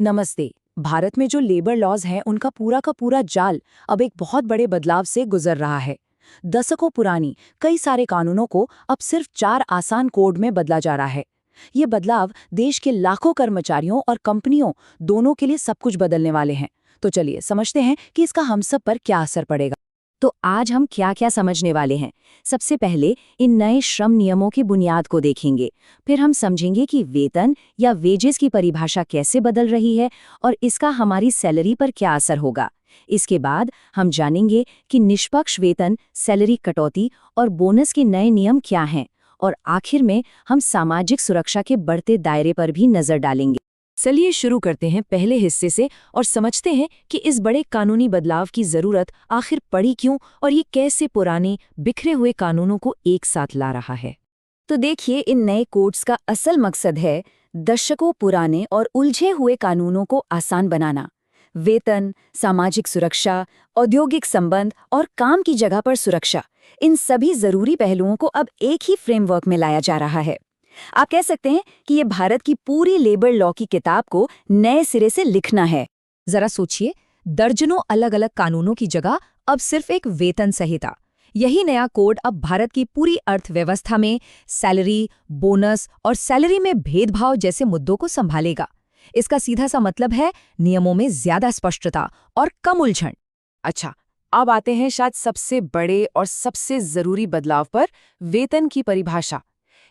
नमस्ते। भारत में जो लेबर लॉज हैं उनका पूरा का पूरा जाल अब एक बहुत बड़े बदलाव से गुजर रहा है। दशकों पुरानी कई सारे कानूनों को अब सिर्फ 4 आसान कोड में बदला जा रहा है। ये बदलाव देश के लाखों कर्मचारियों और कंपनियों दोनों के लिए सब कुछ बदलने वाले हैं। तो चलिए समझते हैं कि इसका हम सब पर क्या असर पड़ेगा। तो आज हम क्या क्या समझने वाले हैं। सबसे पहले इन नए श्रम नियमों की बुनियाद को देखेंगे। फिर हम समझेंगे कि वेतन या वेजेस की परिभाषा कैसे बदल रही है और इसका हमारी सैलरी पर क्या असर होगा। इसके बाद हम जानेंगे कि निष्पक्ष वेतन, सैलरी कटौती और बोनस के नए नियम क्या हैं। और आखिर में हम सामाजिक सुरक्षा के बढ़ते दायरे पर भी नजर डालेंगे। चलिए शुरू करते हैं पहले हिस्से से और समझते हैं कि इस बड़े कानूनी बदलाव की जरूरत आखिर पड़ी क्यों और ये कैसे पुराने बिखरे हुए कानूनों को एक साथ ला रहा है। तो देखिए, इन नए कोड्स का असल मकसद है दशकों पुराने और उलझे हुए कानूनों को आसान बनाना। वेतन, सामाजिक सुरक्षा, औद्योगिक संबंध और काम की जगह पर सुरक्षा, इन सभी जरूरी पहलुओं को अब एक ही फ्रेमवर्क में लाया जा रहा है। आप कह सकते हैं कि ये भारत की पूरी लेबर लॉ की किताब को नए सिरे से लिखना है। जरा सोचिए, दर्जनों अलग अलग कानूनों की जगह अब सिर्फ एक वेतन संहिता। यही नया कोड अब भारत की पूरी अर्थव्यवस्था में सैलरी, बोनस और सैलरी में भेदभाव जैसे मुद्दों को संभालेगा। इसका सीधा सा मतलब है नियमों में ज्यादा स्पष्टता और कम उलझन। अच्छा, अब आते हैं शायद सबसे बड़े और सबसे जरूरी बदलाव पर, वेतन की परिभाषा।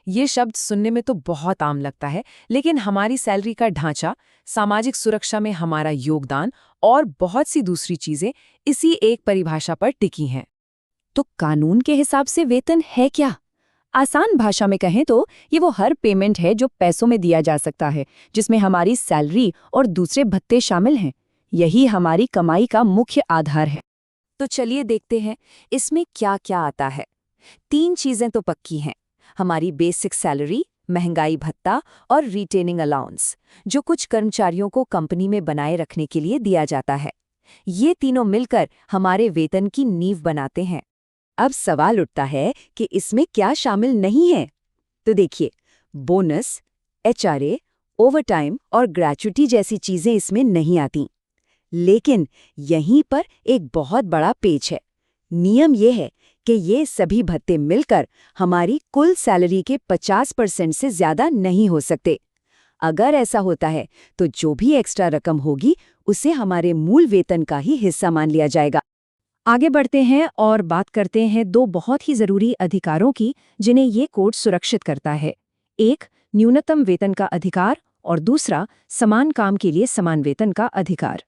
ये शब्द सुनने में तो बहुत आम लगता है, लेकिन हमारी सैलरी का ढांचा, सामाजिक सुरक्षा में हमारा योगदान और बहुत सी दूसरी चीजें इसी एक परिभाषा पर टिकी हैं। तो कानून के हिसाब से वेतन है क्या? आसान भाषा में कहें तो ये वो हर पेमेंट है जो पैसों में दिया जा सकता है, जिसमें हमारी सैलरी और दूसरे भत्ते शामिल हैं। यही हमारी कमाई का मुख्य आधार है। तो चलिए देखते हैं इसमें क्या क्या आता है। 3 चीजें तो पक्की हैं, हमारी बेसिक सैलरी, महंगाई भत्ता और रिटेनिंग अलाउंस, जो कुछ कर्मचारियों को कंपनी में बनाए रखने के लिए दिया जाता है। ये तीनों मिलकर हमारे वेतन की नींव बनाते हैं। अब सवाल उठता है कि इसमें क्या शामिल नहीं है। तो देखिए, बोनस, एचआरए, ओवरटाइम और ग्रेच्युटी जैसी चीजें इसमें नहीं आती। लेकिन यहीं पर एक बहुत बड़ा पेच है। नियम ये है कि ये सभी भत्ते मिलकर हमारी कुल सैलरी के 50% से ज्यादा नहीं हो सकते। अगर ऐसा होता है तो जो भी एक्स्ट्रा रकम होगी उसे हमारे मूल वेतन का ही हिस्सा मान लिया जाएगा। आगे बढ़ते हैं और बात करते हैं 2 बहुत ही जरूरी अधिकारों की, जिन्हें ये कोड सुरक्षित करता है। एक, न्यूनतम वेतन का अधिकार और दूसरा, समान काम के लिए समान वेतन का अधिकार।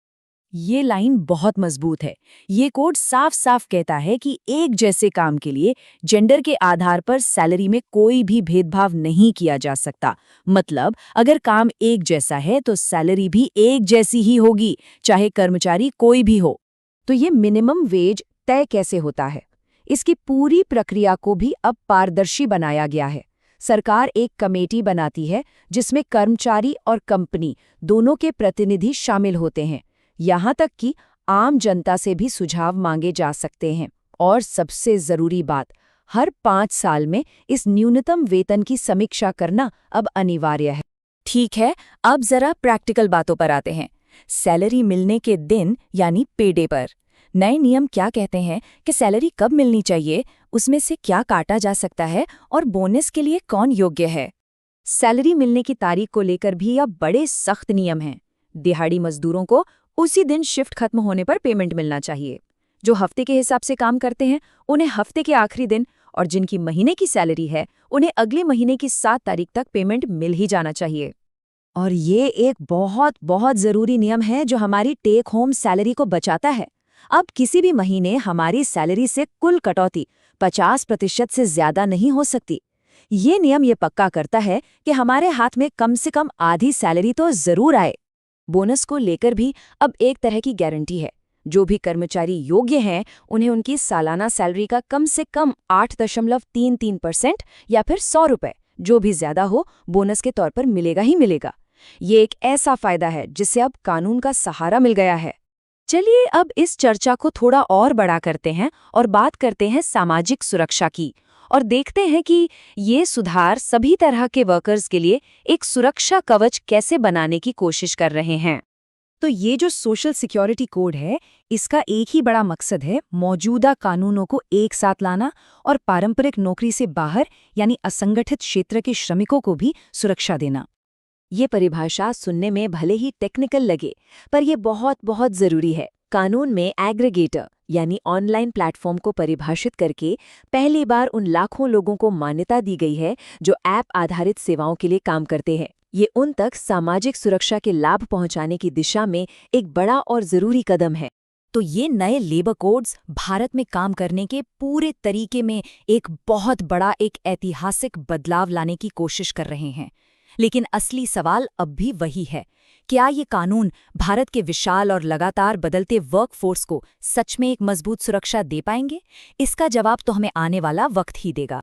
ये लाइन बहुत मजबूत है। ये कोड साफ साफ कहता है कि एक जैसे काम के लिए जेंडर के आधार पर सैलरी में कोई भी भेदभाव नहीं किया जा सकता। मतलब अगर काम एक जैसा है तो सैलरी भी एक जैसी ही होगी, चाहे कर्मचारी कोई भी हो। तो ये मिनिमम वेज तय कैसे होता है? इसकी पूरी प्रक्रिया को भी अब पारदर्शी बनाया गया है। सरकार एक कमेटी बनाती है जिसमें कर्मचारी और कंपनी दोनों के प्रतिनिधि शामिल होते हैं। यहाँ तक कि आम जनता से भी सुझाव मांगे जा सकते हैं। और सबसे जरूरी बात, हर 5 साल में इस न्यूनतम वेतन की समीक्षा करना अब अनिवार्य है। ठीक है, अब जरा प्रैक्टिकल बातों पर आते हैं। सैलरी मिलने के दिन यानी पेडे पर नए नियम क्या कहते हैं कि सैलरी कब मिलनी चाहिए, उसमें से क्या काटा जा सकता है और बोनस के लिए कौन योग्य है। सैलरी मिलने की तारीख को लेकर भी अब बड़े सख्त नियम हैं। दिहाड़ी मजदूरों को उसी दिन शिफ्ट खत्म होने पर पेमेंट मिलना चाहिए। जो हफ्ते के हिसाब से काम करते हैं उन्हें हफ्ते के आखिरी दिन, और जिनकी महीने की सैलरी है उन्हें अगले महीने की 7 तारीख तक पेमेंट मिल ही जाना चाहिए। और ये एक बहुत बहुत जरूरी नियम है जो हमारी टेक होम सैलरी को बचाता है। अब किसी भी महीने हमारी सैलरी से कुल कटौती 50% से ज्यादा नहीं हो सकती। ये नियम ये पक्का करता है कि हमारे हाथ में कम से कम आधी सैलरी तो जरूर आए। बोनस को लेकर भी अब एक तरह की गारंटी है। जो भी कर्मचारी योग्य हैं उन्हें उनकी सालाना सैलरी का कम से कम 8.33% या फिर 100 रुपए, जो भी ज्यादा हो, बोनस के तौर पर मिलेगा ही मिलेगा। ये एक ऐसा फायदा है जिससे अब कानून का सहारा मिल गया है। चलिए अब इस चर्चा को थोड़ा और बड़ा करते हैं और बात करते हैं सामाजिक सुरक्षा की, और देखते हैं कि ये सुधार सभी तरह के वर्कर्स के लिए एक सुरक्षा कवच कैसे बनाने की कोशिश कर रहे हैं। तो ये जो सोशल सिक्योरिटी कोड है, इसका एक ही बड़ा मकसद है मौजूदा कानूनों को एक साथ लाना और पारंपरिक नौकरी से बाहर यानी असंगठित क्षेत्र के श्रमिकों को भी सुरक्षा देना। ये परिभाषा सुनने में भले ही टेक्निकल लगे, पर ये बहुत बहुत जरूरी है। कानून में एग्रीगेटर यानी ऑनलाइन प्लेटफॉर्म को परिभाषित करके पहली बार उन लाखों लोगों को मान्यता दी गई है जो ऐप आधारित सेवाओं के लिए काम करते हैं। ये उन तक सामाजिक सुरक्षा के लाभ पहुंचाने की दिशा में एक बड़ा और जरूरी कदम है। तो ये नए लेबर कोड्स भारत में काम करने के पूरे तरीके में एक बहुत बड़ा एक ऐतिहासिक बदलाव लाने की कोशिश कर रहे हैं। लेकिन असली सवाल अब भी वही है, क्या ये कानून भारत के विशाल और लगातार बदलते वर्कफोर्स को सच में एक मजबूत सुरक्षा दे पाएंगे? इसका जवाब तो हमें आने वाला वक्त ही देगा।